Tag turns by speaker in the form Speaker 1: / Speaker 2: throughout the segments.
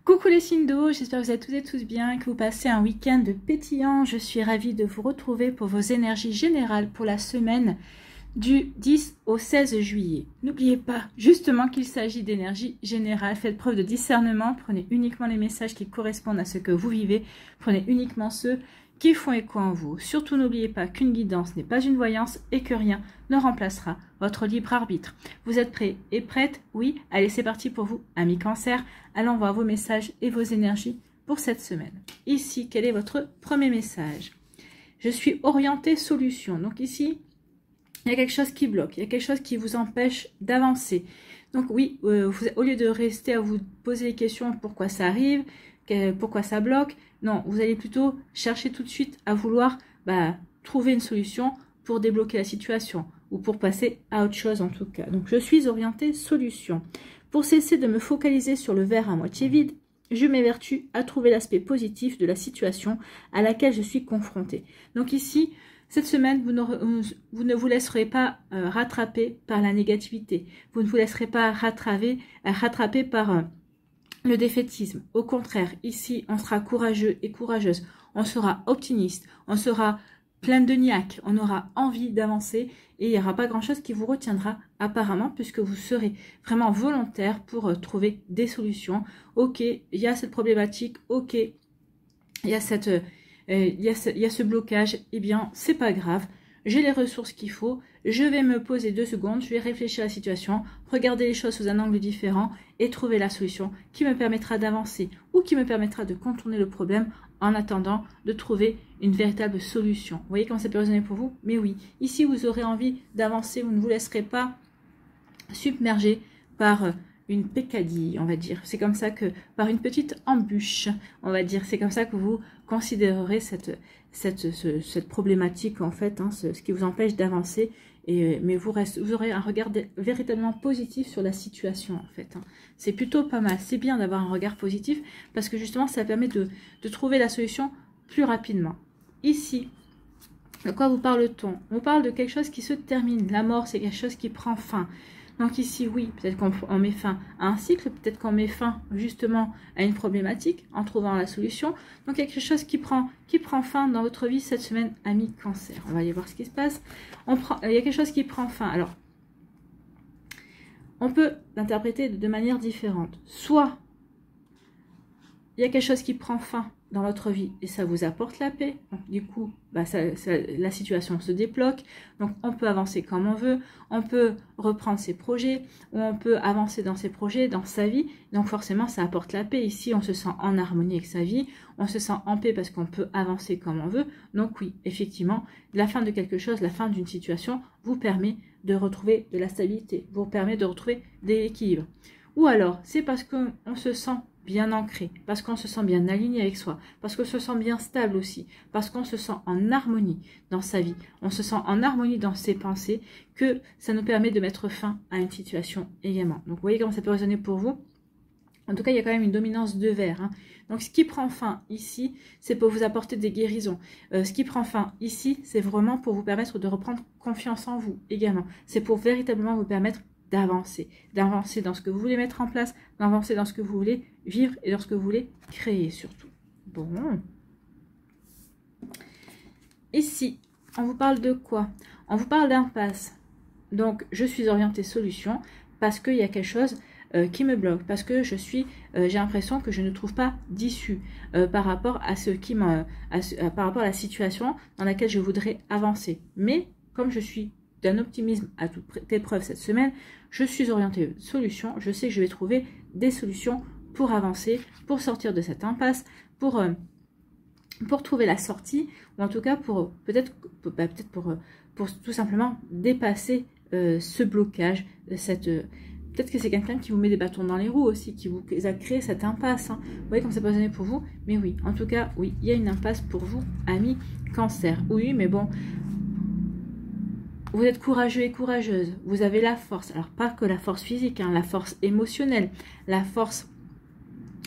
Speaker 1: Coucou les signes d'eau, j'espère que vous êtes toutes et tous bien, que vous passez un week-end pétillant. Je suis ravie de vous retrouver pour vos énergies générales pour la semaine du 10 au 16 juillet. N'oubliez pas justement qu'il s'agit d'énergie générale. Faites preuve de discernement, prenez uniquement les messages qui correspondent à ce que vous vivez, prenez uniquement ceux qui font écho en vous. Surtout n'oubliez pas qu'une guidance n'est pas une voyance et que rien ne remplacera votre libre arbitre. Vous êtes prêts et prêtes? Oui? Allez, c'est parti pour vous, amis Cancer. Allons voir vos messages et vos énergies pour cette semaine. Ici, quel est votre premier message? Je suis orienté solution. Donc ici, il y a quelque chose qui bloque, il y a quelque chose qui vous empêche d'avancer. Donc oui, au lieu de rester à vous poser les questions pourquoi ça arrive, pourquoi ça bloque, non, vous allez plutôt chercher tout de suite à vouloir trouver une solution pour débloquer la situation ou pour passer à autre chose en tout cas. Donc je suis orientée solution. Pour cesser de me focaliser sur le verre à moitié vide, je m'évertue à trouver l'aspect positif de la situation à laquelle je suis confrontée. Donc ici, cette semaine, vous ne vous laisserez pas rattraper par la négativité. Vous ne vous laisserez pas rattraper par le défaitisme. Au contraire, ici, on sera courageux et courageuse. On sera optimiste. On sera plein de niaque. On aura envie d'avancer et il n'y aura pas grand-chose qui vous retiendra apparemment puisque vous serez vraiment volontaire pour trouver des solutions. Ok, il y a cette problématique. Ok, il y a ce blocage, eh bien, c'est pas grave. J'ai les ressources qu'il faut. Je vais me poser 2 secondes. Je vais réfléchir à la situation, regarder les choses sous un angle différent et trouver la solution qui me permettra d'avancer ou qui me permettra de contourner le problème en attendant de trouver une véritable solution. Vous voyez comment ça peut résonner pour vous? Mais oui, ici, vous aurez envie d'avancer. Vous ne vous laisserez pas submerger par une pécadille, on va dire. C'est comme ça que, par une petite embûche, on va dire, c'est comme ça que vous considérerez cette problématique, en fait, hein, ce qui vous empêche d'avancer. Mais vous aurez un regard véritablement positif sur la situation, en fait. Hein. C'est plutôt pas mal. C'est bien d'avoir un regard positif parce que, justement, ça permet de trouver la solution plus rapidement. Ici, de quoi vous parle-t-on? On parle de quelque chose qui se termine. La mort, c'est quelque chose qui prend fin. Donc ici, oui, peut-être qu'on met fin à un cycle, peut-être qu'on met fin justement à une problématique en trouvant la solution. Donc il y a quelque chose qui prend fin dans votre vie cette semaine, amis Cancer. On va aller voir ce qui se passe. Il y a quelque chose qui prend fin. Alors, on peut l'interpréter de manière différente. Soit il y a quelque chose qui prend fin dans votre vie et ça vous apporte la paix. Donc, du coup, la situation se débloque. Donc, on peut avancer comme on veut. On peut reprendre ses projets ou on peut avancer dans ses projets, dans sa vie. Donc, forcément, ça apporte la paix. Ici, on se sent en harmonie avec sa vie. On se sent en paix parce qu'on peut avancer comme on veut. Donc, oui, effectivement, la fin de quelque chose, la fin d'une situation vous permet de retrouver de la stabilité, vous permet de retrouver de l'équilibre. Ou alors, c'est parce qu'on se sent bien ancré, parce qu'on se sent bien aligné avec soi, parce qu'on se sent bien stable aussi, parce qu'on se sent en harmonie dans sa vie, on se sent en harmonie dans ses pensées, que ça nous permet de mettre fin à une situation également. Donc vous voyez comment ça peut résonner pour vous. En tout cas, il y a quand même une dominance de verre. Hein. Donc ce qui prend fin ici, c'est pour vous apporter des guérisons. Ce qui prend fin ici, c'est vraiment pour vous permettre de reprendre confiance en vous également. C'est pour véritablement vous permettre d'avancer dans ce que vous voulez mettre en place, d'avancer dans ce que vous voulez vivre et dans ce que vous voulez créer surtout. Bon. Ici, on vous parle de quoi? On vous parle d'impasse. Donc, je suis orientée solution parce qu'il y a quelque chose qui me bloque, parce que j'ai l'impression que je ne trouve pas d'issue par rapport à par rapport à la situation dans laquelle je voudrais avancer. Mais, comme je suis d'un optimisme à toute épreuve cette semaine, je suis orientée solution, je sais que je vais trouver des solutions pour avancer, pour sortir de cette impasse, pour trouver la sortie, ou en tout cas pour peut-être pour tout simplement dépasser ce blocage, peut-être que c'est quelqu'un qui vous met des bâtons dans les roues aussi, qui vous a créé cette impasse. Hein. Vous voyez comme ça peut sonner pour vous, mais oui, en tout cas, oui, il y a une impasse pour vous, amis Cancer. Oui, mais bon, vous êtes courageux et courageuse, vous avez la force, alors pas que la force physique, hein, la force émotionnelle, la force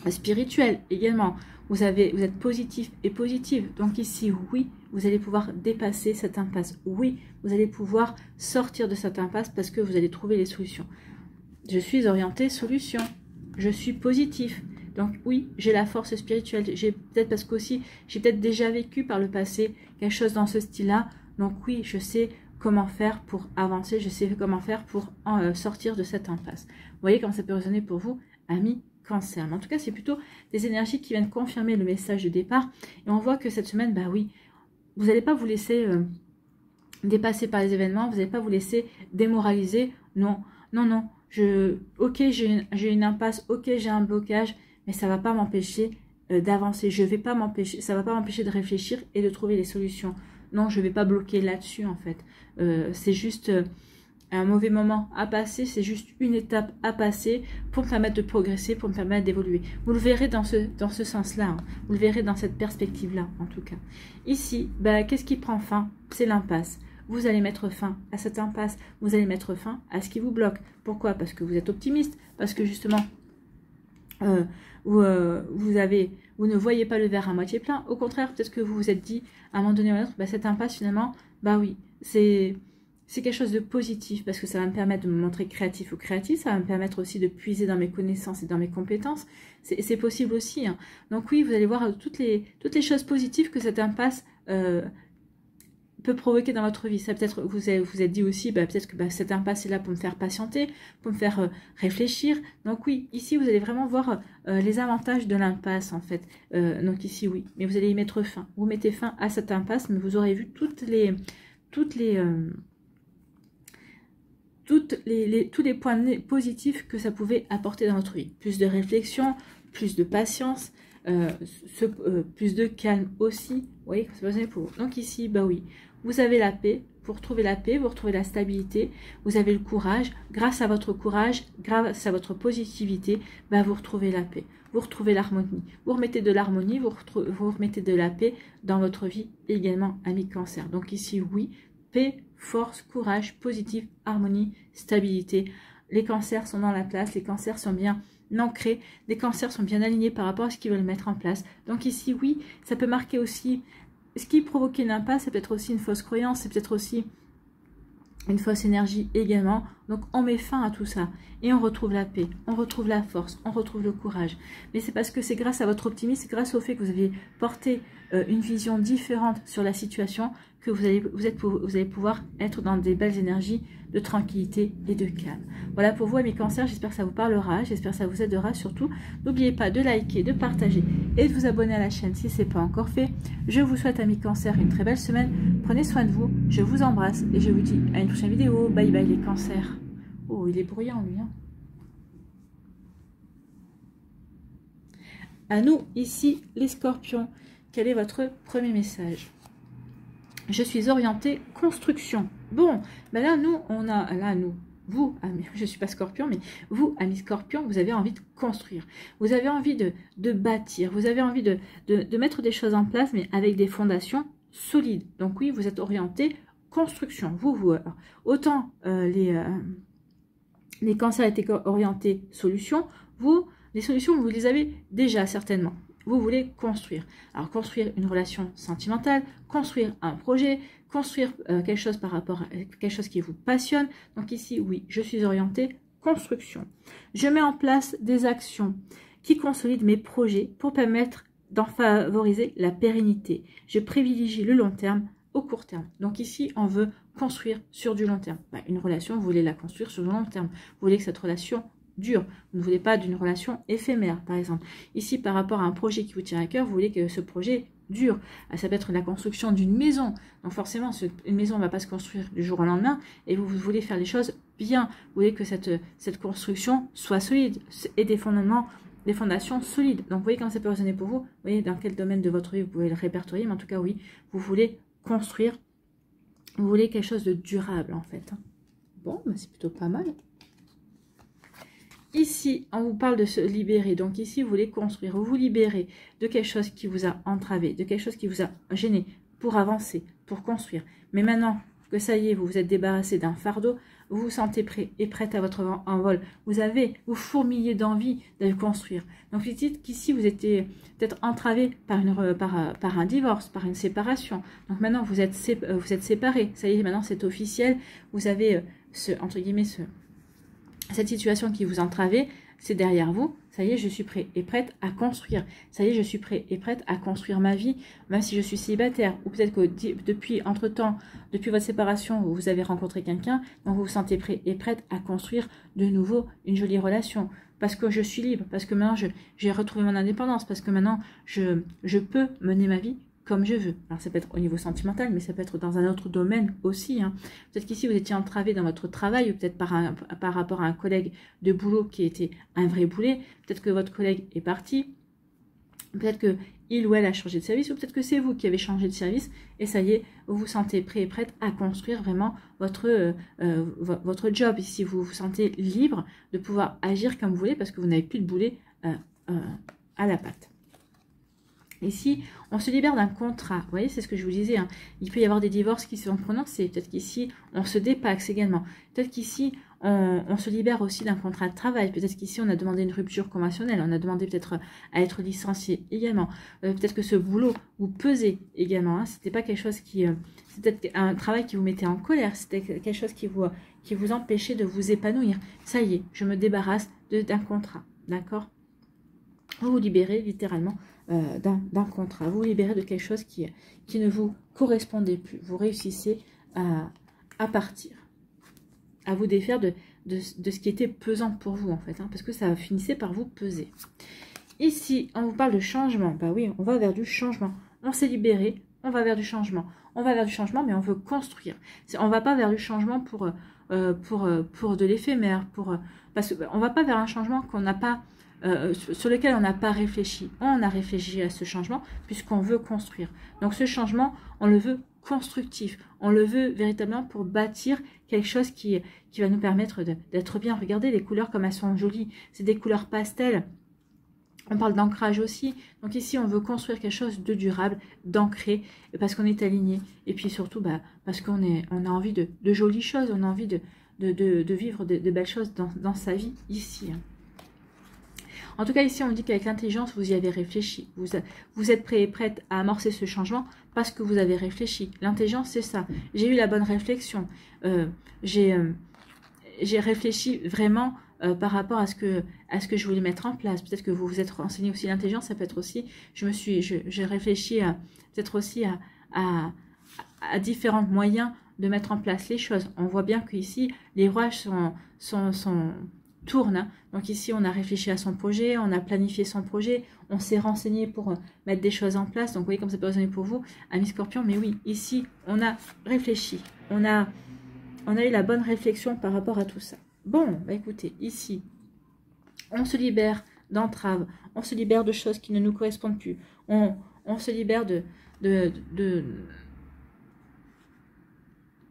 Speaker 1: spirituelle également, vous êtes positif et positive, donc ici oui, vous allez pouvoir dépasser cette impasse, oui, vous allez pouvoir sortir de cette impasse parce que vous allez trouver les solutions. Je suis orientée solution, je suis positif, Donc oui, j'ai la force spirituelle. J'ai peut-être parce qu'aussi, j'ai peut-être déjà vécu par le passé quelque chose dans ce style-là. Donc oui, je sais comment faire pour avancer, je sais comment faire pour sortir de cette impasse. Vous voyez comment ça peut résonner pour vous, amis Cancer. Mais en tout cas, c'est plutôt des énergies qui viennent confirmer le message de départ. Et on voit que cette semaine, bah oui, vous n'allez pas vous laisser dépasser par les événements, vous n'allez pas vous laisser démoraliser. Non, non, non. Ok, j'ai une impasse, ok, j'ai un blocage, mais ça ne va pas m'empêcher d'avancer. Ça ne va pas m'empêcher de réfléchir et de trouver les solutions. Non, je ne vais pas bloquer là-dessus, en fait. C'est juste un mauvais moment à passer, c'est juste une étape à passer pour me permettre de progresser, pour me permettre d'évoluer. Vous le verrez dans ce sens-là, hein. Vous le verrez dans cette perspective-là, en tout cas. Ici, bah, qu'est-ce qui prend fin? C'est l'impasse. Vous allez mettre fin à cette impasse, vous allez mettre fin à ce qui vous bloque. Pourquoi? Parce que vous êtes optimiste, parce que justement, vous ne voyez pas le verre à moitié plein. Au contraire, peut-être que vous vous êtes dit, à un moment donné ou à un autre, bah, cette impasse finalement, bah oui, c'est quelque chose de positif, parce que ça va me permettre de me montrer créatif ou créative, ça va me permettre aussi de puiser dans mes connaissances et dans mes compétences. C'est possible aussi, hein. Donc oui, vous allez voir toutes les choses positives que cette impasse peut provoquer dans votre vie. Ça peut-être vous êtes dit aussi, bah, peut-être que cette impasse est là pour me faire patienter, pour me faire réfléchir. Donc oui, ici vous allez vraiment voir les avantages de l'impasse en fait. Donc ici oui, mais vous allez y mettre fin. Vous mettez fin à cette impasse, mais vous aurez vu tous les points positifs que ça pouvait apporter dans votre vie. Plus de réflexion, plus de patience, plus de calme aussi. Vous voyez, c'est pas pour vous. Donc ici, bah oui, vous avez la paix. Pour trouver la paix, vous retrouvez la stabilité, vous avez le courage. Grâce à votre courage, grâce à votre positivité, bah vous retrouvez la paix. Vous retrouvez l'harmonie. Vous remettez de l'harmonie, vous remettez de la paix dans votre vie également, amis Cancer. Donc ici, oui, paix, force, courage, positif, harmonie, stabilité. Les cancers sont dans la place, les cancers sont bien ancrés, les cancers sont bien alignés par rapport à ce qu'ils veulent mettre en place. Donc ici, oui, ça peut marquer aussi, ce qui provoque une impasse, c'est peut-être aussi une fausse croyance, c'est peut-être aussi une fausse énergie également. Donc on met fin à tout ça et on retrouve la paix, on retrouve la force, on retrouve le courage. Mais c'est parce que c'est grâce à votre optimisme, c'est grâce au fait que vous avez porté une vision différente sur la situation que vous allez pouvoir être dans des belles énergies de tranquillité et de calme. Voilà pour vous, amis Cancers, j'espère que ça vous parlera, j'espère que ça vous aidera surtout. N'oubliez pas de liker, de partager et de vous abonner à la chaîne si ce n'est pas encore fait. Je vous souhaite, amis Cancers, une très belle semaine. Prenez soin de vous, je vous embrasse et je vous dis à une prochaine vidéo. Bye bye les Cancers. Oh, il est bruyant lui, hein. À nous, ici, les Scorpions, quel est votre premier message? Je suis orientée construction. Bon, ben là, vous, amis, je ne suis pas Scorpion, mais vous, amis Scorpion, vous avez envie de construire. Vous avez envie de bâtir. Vous avez envie de mettre des choses en place, mais avec des fondations solides. Donc oui, vous êtes orienté construction. Alors, autant les cancers étaient orientés solutions, les solutions, vous les avez déjà certainement. Vous voulez construire. Alors, construire une relation sentimentale, construire un projet, construire quelque chose par rapport à quelque chose qui vous passionne. Donc ici, oui, je suis orientée construction. Je mets en place des actions qui consolident mes projets pour permettre d'en favoriser la pérennité. Je privilégie le long terme au court terme. Donc ici, on veut construire sur du long terme. Une relation, vous voulez la construire sur le long terme. Vous voulez que cette relation dure. Vous ne voulez pas d'une relation éphémère, par exemple. Ici, par rapport à un projet qui vous tient à cœur, vous voulez que ce projet dure. Ça peut être la construction d'une maison. Donc forcément, une maison ne va pas se construire du jour au lendemain et vous voulez faire les choses bien. Vous voulez que cette construction soit solide et des fondations solides. Donc vous voyez comment ça peut résonner pour vous. Vous voyez dans quel domaine de votre vie vous pouvez le répertorier, mais en tout cas, oui, vous voulez construire. Vous voulez quelque chose de durable, en fait. Bon, ben c'est plutôt pas mal. Ici, on vous parle de se libérer. Donc ici, vous voulez construire. Vous vous libérez de quelque chose qui vous a entravé, de quelque chose qui vous a gêné pour avancer, pour construire. Mais maintenant que ça y est, vous vous êtes débarrassé d'un fardeau, vous vous sentez prêt et prête à votre envol. Vous fourmillez d'envie de construire. Donc, vous dites qu'ici, vous étiez peut-être entravé par un divorce, par une séparation. Donc, maintenant, vous êtes séparés. Ça y est, maintenant, c'est officiel. Vous avez, entre guillemets, cette situation qui vous entravait, c'est derrière vous, Ça y est, je suis prêt et prête à construire. Ça y est, je suis prêt et prête à construire ma vie, même si je suis célibataire. Ou peut-être que depuis, entre-temps, depuis votre séparation, vous avez rencontré quelqu'un, donc vous vous sentez prêt et prête à construire de nouveau une jolie relation. Parce que je suis libre, parce que maintenant, j'ai retrouvé mon indépendance, parce que maintenant, je peux mener ma vie comme je veux. Alors ça peut être au niveau sentimental, mais ça peut être dans un autre domaine aussi. Hein. Peut-être qu'ici vous étiez entravé dans votre travail, ou peut-être par rapport à un collègue de boulot qui était un vrai boulet. Peut-être que votre collègue est parti. Peut-être que il ou elle a changé de service, ou peut-être que c'est vous qui avez changé de service, et ça y est, vous vous sentez prêt et prête à construire vraiment votre job. Ici, vous vous sentez libre de pouvoir agir comme vous voulez, parce que vous n'avez plus de boulet à la patte. Ici, on se libère d'un contrat. Vous voyez, c'est ce que je vous disais. Hein. Il peut y avoir des divorces qui sont prononcés. Peut-être qu'ici, on se dépaxe également. Peut-être qu'ici, on se libère aussi d'un contrat de travail. Peut-être qu'ici, on a demandé une rupture conventionnelle. On a demandé peut-être à être licencié également. Peut-être que ce boulot vous pesait également. Hein. C'était pas quelque chose qui... c'était peut-être un travail qui vous mettait en colère. C'était quelque chose qui vous empêchait de vous épanouir. Ça y est, je me débarrasse d'un contrat. D'accord ? Vous vous libérez littéralement d'un contrat. Vous vous libérez de quelque chose qui ne vous correspondait plus. Vous réussissez à partir, à vous défaire de ce qui était pesant pour vous, en fait, hein, parce que ça finissait par vous peser. Ici, on vous parle de changement. Bah oui, on va vers du changement. On s'est libéré, on va vers du changement. On va vers du changement, mais on veut construire. On ne va pas vers du changement pour de l'éphémère, parce qu'on ne va pas vers un changement qu'on n'a pas... sur lequel on n'a pas réfléchi. On a réfléchi à ce changement puisqu'on veut construire. Donc ce changement, on le veut constructif. On le veut véritablement pour bâtir quelque chose qui va nous permettre d'être bien. Regardez les couleurs comme elles sont jolies. C'est des couleurs pastel. On parle d'ancrage aussi. Donc ici, on veut construire quelque chose de durable, d'ancré, parce qu'on est aligné. Et puis surtout, parce qu'on a envie de jolies choses. On a envie de vivre de belles choses dans sa vie ici. En tout cas, ici, on me dit qu'avec l'intelligence, vous y avez réfléchi. Vous êtes prêt et prête à amorcer ce changement parce que vous avez réfléchi. L'intelligence, c'est ça. J'ai eu la bonne réflexion. J'ai réfléchi vraiment par rapport à ce que je voulais mettre en place. Peut-être que vous vous êtes renseigné aussi. L'intelligence, ça peut être aussi... J'ai réfléchi peut-être aussi à différents moyens de mettre en place les choses. On voit bien qu'ici, les rouages tourne. Hein. Donc ici, on a réfléchi à son projet, on a planifié son projet, on s'est renseigné pour mettre des choses en place. Donc, vous voyez comme ça peut résonner pour vous, amis Scorpion. Mais oui, ici, on a réfléchi. On a eu la bonne réflexion par rapport à tout ça. Bon, écoutez, ici, on se libère d'entraves, on se libère de choses qui ne nous correspondent plus. On se libère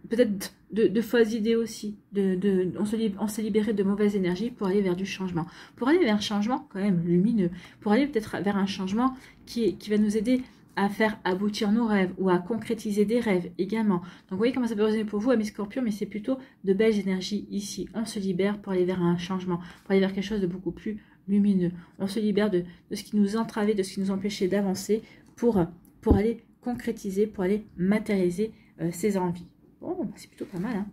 Speaker 1: peut-être de fausses idées aussi. On s'est libéré de mauvaises énergies pour aller vers du changement. Pour aller vers un changement quand même lumineux. Pour aller peut-être vers un changement qui va nous aider à faire aboutir nos rêves ou à concrétiser des rêves également. Donc vous voyez comment ça peut résonner pour vous, amis Scorpion, mais c'est plutôt de belles énergies ici. On se libère pour aller vers un changement, pour aller vers quelque chose de beaucoup plus lumineux. On se libère de ce qui nous entravait, de ce qui nous empêchait d'avancer pour aller concrétiser, pour aller matérialiser ses envies. Bon, c'est plutôt pas mal. Hein.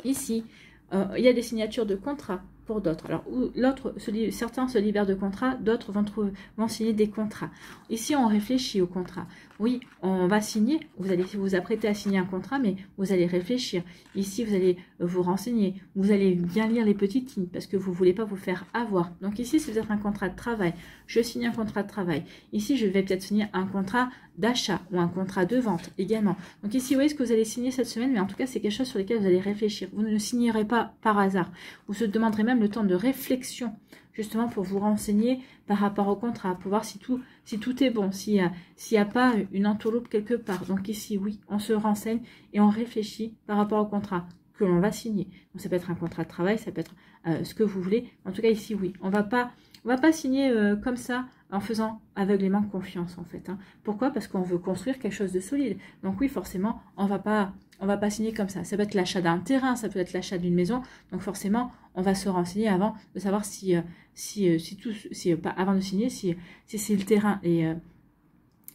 Speaker 1: Ici, il y a des signatures de contrats pour d'autres. Alors, certains se libèrent de contrats, d'autres vont signer des contrats. Ici, on réfléchit au contrat. Oui, on va signer. Vous allez vous apprêter à signer un contrat, mais vous allez réfléchir. Ici, vous allez vous renseigner. Vous allez bien lire les petites lignes parce que vous ne voulez pas vous faire avoir. Donc ici, c'est peut-être un contrat de travail. Je signe un contrat de travail. Ici, je vais peut-être signer un contrat d'achat ou un contrat de vente également. Donc ici, vous voyez ce que vous allez signer cette semaine, mais en tout cas, c'est quelque chose sur lequel vous allez réfléchir. Vous ne signerez pas par hasard. Vous se demanderez même le temps de réflexion, justement pour vous renseigner par rapport au contrat, pour voir si tout est bon, s'il n'y a pas une entourloupe quelque part. Donc ici, oui, on se renseigne et on réfléchit par rapport au contrat que l'on va signer. Donc ça peut être un contrat de travail, ça peut être ce que vous voulez. En tout cas, ici, oui, on va pas signer comme ça en faisant aveuglément confiance, en fait. Hein. Pourquoi? Parce qu'on veut construire quelque chose de solide. Donc oui, forcément, on va pas signer comme ça. Ça peut être l'achat d'un terrain, ça peut être l'achat d'une maison. Donc forcément, on va se renseigner avant de savoir avant de signer, si le terrain est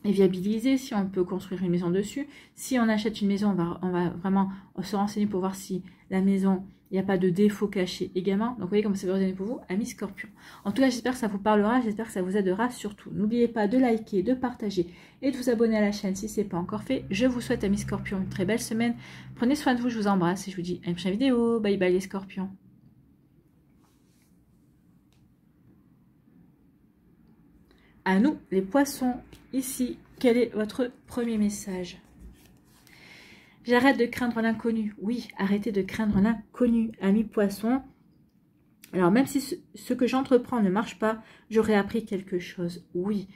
Speaker 1: viabilisé, si on peut construire une maison dessus. Si on achète une maison, on va vraiment se renseigner pour voir si la maison Il n'y a pas de défaut caché également. Donc, vous voyez comment ça peut résonner pour vous, amis Scorpion. En tout cas, j'espère que ça vous parlera. J'espère que ça vous aidera surtout. N'oubliez pas de liker, de partager et de vous abonner à la chaîne si ce n'est pas encore fait. Je vous souhaite, amis Scorpion, une très belle semaine. Prenez soin de vous, je vous embrasse et je vous dis à une prochaine vidéo. Bye bye les Scorpions. À nous, les poissons, ici, quel est votre premier message? J'arrête de craindre l'inconnu. Oui, arrêtez de craindre l'inconnu, amis poissons. Alors, même si ce que j'entreprends ne marche pas, j'aurai appris quelque chose. Oui,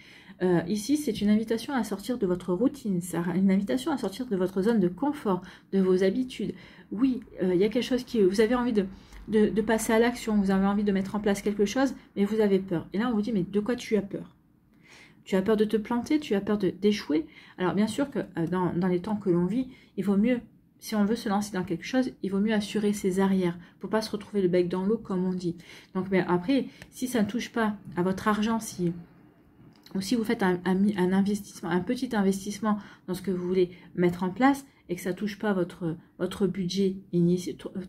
Speaker 1: ici, c'est une invitation à sortir de votre routine, une invitation à sortir de votre zone de confort, de vos habitudes. Oui, il y a quelque chose qui... Vous avez envie de passer à l'action, vous avez envie de mettre en place quelque chose, mais vous avez peur. Et là, on vous dit, mais de quoi tu as peur? Tu as peur de te planter, tu as peur d'échouer. Alors bien sûr que dans les temps que l'on vit, il vaut mieux, si on veut se lancer dans quelque chose, il vaut mieux assurer ses arrières pour pas se retrouver le bec dans l'eau comme on dit. Donc mais après, si ça ne touche pas à votre argent, ou si vous faites un investissement, un petit investissement dans ce que vous voulez mettre en place et que ça ne touche pas votre budget,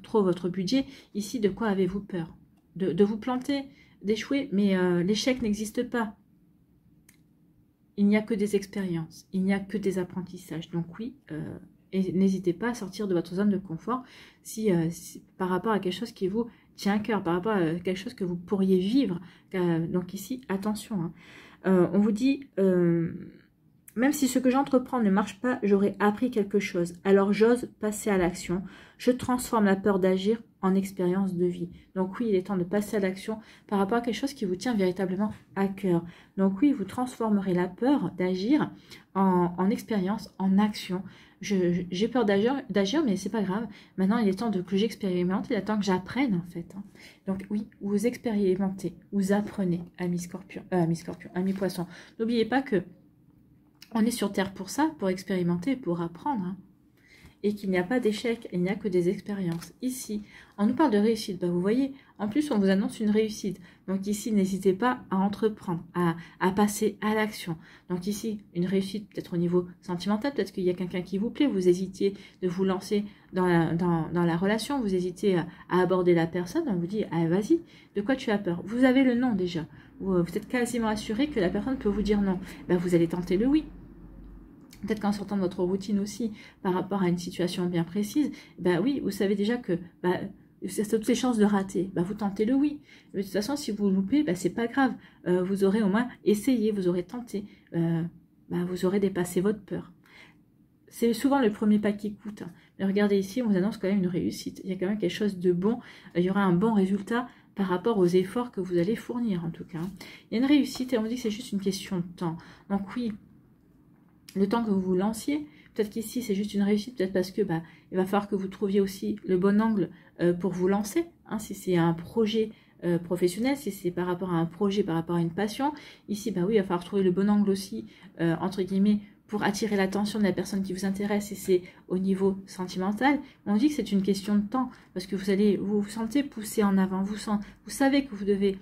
Speaker 1: trop votre budget, ici de quoi avez-vous peur? De vous planter, d'échouer, mais l'échec n'existe pas. Il n'y a que des expériences, il n'y a que des apprentissages. Donc oui, et n'hésitez pas à sortir de votre zone de confort si par rapport à quelque chose qui vous tient à cœur, par rapport à quelque chose que vous pourriez vivre. Donc ici, attention. Hein. On vous dit, même si ce que j'entreprends ne marche pas, j'aurai appris quelque chose. Alors j'ose passer à l'action. Je transforme la peur d'agir en expérience de vie. Donc oui, il est temps de passer à l'action par rapport à quelque chose qui vous tient véritablement à cœur. Donc oui, vous transformerez la peur d'agir en expérience, en action. J'ai peur d'agir, mais c'est pas grave. Maintenant, il est temps que j'expérimente, il est temps que j'apprenne en fait. Hein. Donc oui, vous expérimentez, vous apprenez, amis Scorpion, amis Poissons. N'oubliez pas que on est sur Terre pour ça, pour expérimenter, pour apprendre. Hein. Et qu'il n'y a pas d'échec, il n'y a que des expériences. Ici, on nous parle de réussite. Bah, vous voyez, en plus, on vous annonce une réussite. Donc ici, n'hésitez pas à entreprendre, à passer à l'action. Donc ici, une réussite peut-être au niveau sentimental, peut-être qu'il y a quelqu'un qui vous plaît, vous hésitiez de vous lancer dans la relation, vous hésitez à aborder la personne, on vous dit, ah, vas-y, de quoi tu as peur? Vous avez le non déjà. Vous êtes quasiment assuré que la personne peut vous dire non. Bah, vous allez tenter le oui. Peut-être qu'en sortant de votre routine aussi, par rapport à une situation bien précise, bah oui, vous savez déjà que c'est toutes les chances de rater. Bah vous tentez le oui. Mais de toute façon, si vous loupez, bah c'est pas grave. Vous aurez au moins essayé, vous aurez tenté. Vous aurez dépassé votre peur. C'est souvent le premier pas qui coûte. Mais regardez ici, on vous annonce quand même une réussite. Il y a quand même quelque chose de bon. Il y aura un bon résultat par rapport aux efforts que vous allez fournir en tout cas. Il y a une réussite et on vous dit que c'est juste une question de temps. Donc oui, le temps que vous vous lanciez, peut-être qu'ici c'est juste une réussite, peut-être parce que il va falloir que vous trouviez aussi le bon angle pour vous lancer, hein, si c'est un projet professionnel, si c'est par rapport à un projet, par rapport à une passion, ici oui, il va falloir trouver le bon angle aussi, entre guillemets, pour attirer l'attention de la personne qui vous intéresse, et c'est au niveau sentimental. On dit que c'est une question de temps, parce que vous vous sentez poussé en avant, vous savez que vous devez,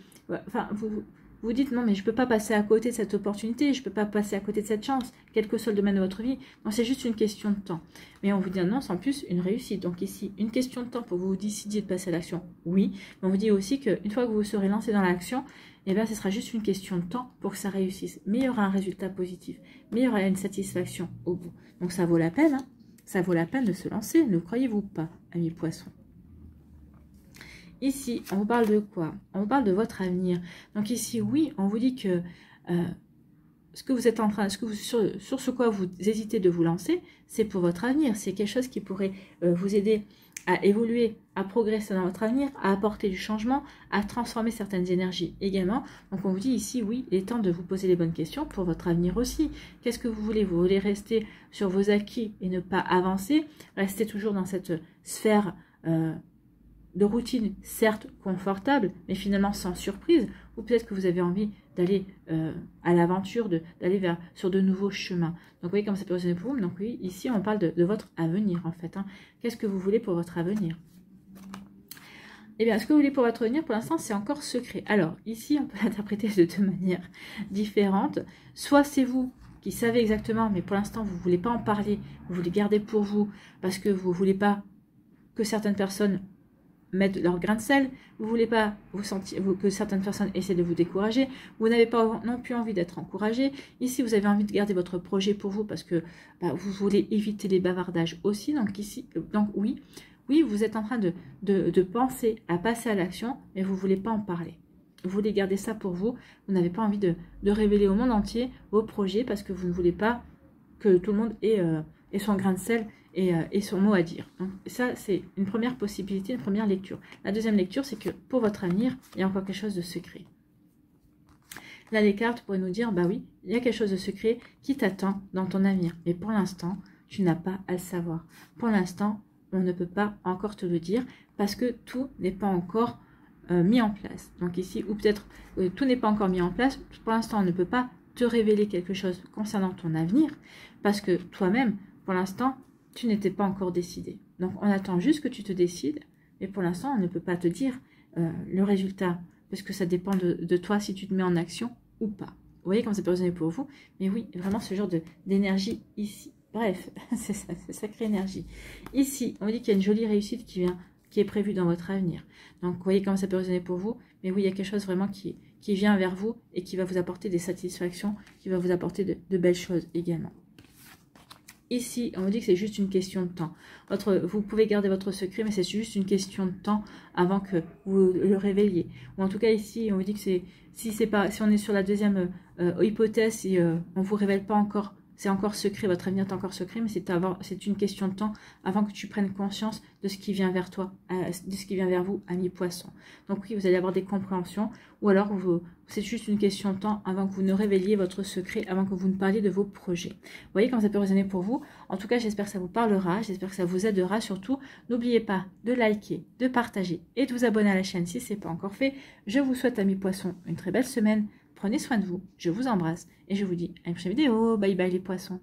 Speaker 1: vous dites non mais je ne peux pas passer à côté de cette opportunité, je ne peux pas passer à côté de cette chance, quel que soit le domaine de votre vie. Non, c'est juste une question de temps. Mais on vous dit non, c'est en plus une réussite. Donc ici, une question de temps pour que vous décidiez de passer à l'action, oui. Mais on vous dit aussi qu'une fois que vous vous serez lancé dans l'action, ce sera juste une question de temps pour que ça réussisse. Mais il y aura un résultat positif, mais il y aura une satisfaction au bout. Donc ça vaut la peine, hein. Ça vaut la peine de se lancer, ne croyez-vous pas, amis poissons? Ici, on vous parle de quoi? On vous parle de votre avenir. Donc ici, oui, on vous dit que ce que vous êtes en train, sur ce quoi vous hésitez de vous lancer, c'est pour votre avenir. C'est quelque chose qui pourrait vous aider à évoluer, à progresser dans votre avenir, à apporter du changement, à transformer certaines énergies également. Donc on vous dit ici, oui, il est temps de vous poser les bonnes questions pour votre avenir aussi. Qu'est-ce que vous voulez? Vous voulez rester sur vos acquis et ne pas avancer? Rester toujours dans cette sphère de routine, certes confortable, mais finalement sans surprise, ou peut-être que vous avez envie d'aller à l'aventure, d'aller sur de nouveaux chemins. Donc vous voyez comme ça peut résonner pour vous. Donc oui, ici on parle de votre avenir en fait. Hein. Qu'est-ce que vous voulez pour votre avenir? Eh bien, ce que vous voulez pour votre avenir, pour l'instant, c'est encore secret. Alors, ici, on peut l'interpréter de deux manières différentes. Soit c'est vous qui savez exactement, mais pour l'instant, vous ne voulez pas en parler, vous voulez garder pour vous, parce que vous ne voulez pas que certaines personnes mettre leur grain de sel, vous ne voulez pas vous sentir, que certaines personnes essaient de vous décourager, vous n'avez pas non plus envie d'être encouragé. Ici, vous avez envie de garder votre projet pour vous parce que vous voulez éviter les bavardages aussi. Donc ici, oui, vous êtes en train de penser à passer à l'action, mais vous ne voulez pas en parler. Vous voulez garder ça pour vous. Vous n'avez pas envie de révéler au monde entier vos projets parce que vous ne voulez pas que tout le monde ait son grain de sel et son mot à dire. Donc ça, c'est une première possibilité, une première lecture. La deuxième lecture, c'est que pour votre avenir, il y a encore quelque chose de secret. Là, les cartes pourraient nous dire, bah oui, il y a quelque chose de secret qui t'attend dans ton avenir. Mais pour l'instant, tu n'as pas à le savoir. Pour l'instant, on ne peut pas encore te le dire parce que tout n'est pas encore mis en place. Donc ici, ou peut-être tout n'est pas encore mis en place. Pour l'instant, on ne peut pas te révéler quelque chose concernant ton avenir parce que toi-même, pour l'instant, tu n'étais pas encore décidé. Donc on attend juste que tu te décides, mais pour l'instant, on ne peut pas te dire le résultat parce que ça dépend de toi si tu te mets en action ou pas. Vous voyez comment ça peut résonner pour vous? Mais oui, vraiment ce genre d'énergie ici. Bref, c'est ça, c'est sacrée énergie. Ici, on dit qu'il y a une jolie réussite qui est prévue dans votre avenir. Donc, vous voyez comment ça peut résonner pour vous. Mais oui, il y a quelque chose vraiment qui vient vers vous et qui va vous apporter des satisfactions, qui va vous apporter de belles choses également. Ici, on vous dit que c'est juste une question de temps. Vous pouvez garder votre secret, mais c'est juste une question de temps avant que vous le révéliez. Ou en tout cas, ici, on vous dit que si on est sur la deuxième hypothèse, si on ne vous révèle pas encore, c'est encore secret, votre avenir est encore secret, mais c'est une question de temps avant que tu prennes conscience de ce qui vient vers toi, de ce qui vient vers vous, ami poisson. Donc oui, vous allez avoir des compréhensions, ou alors c'est juste une question de temps avant que vous ne révéliez votre secret, avant que vous ne parliez de vos projets. Vous voyez comment ça peut résonner pour vous? En tout cas, j'espère que ça vous parlera, j'espère que ça vous aidera. Surtout, n'oubliez pas de liker, de partager et de vous abonner à la chaîne si ce n'est pas encore fait. Je vous souhaite, amis poissons, une très belle semaine. Prenez soin de vous, je vous embrasse et je vous dis à une prochaine vidéo. Bye bye les poissons.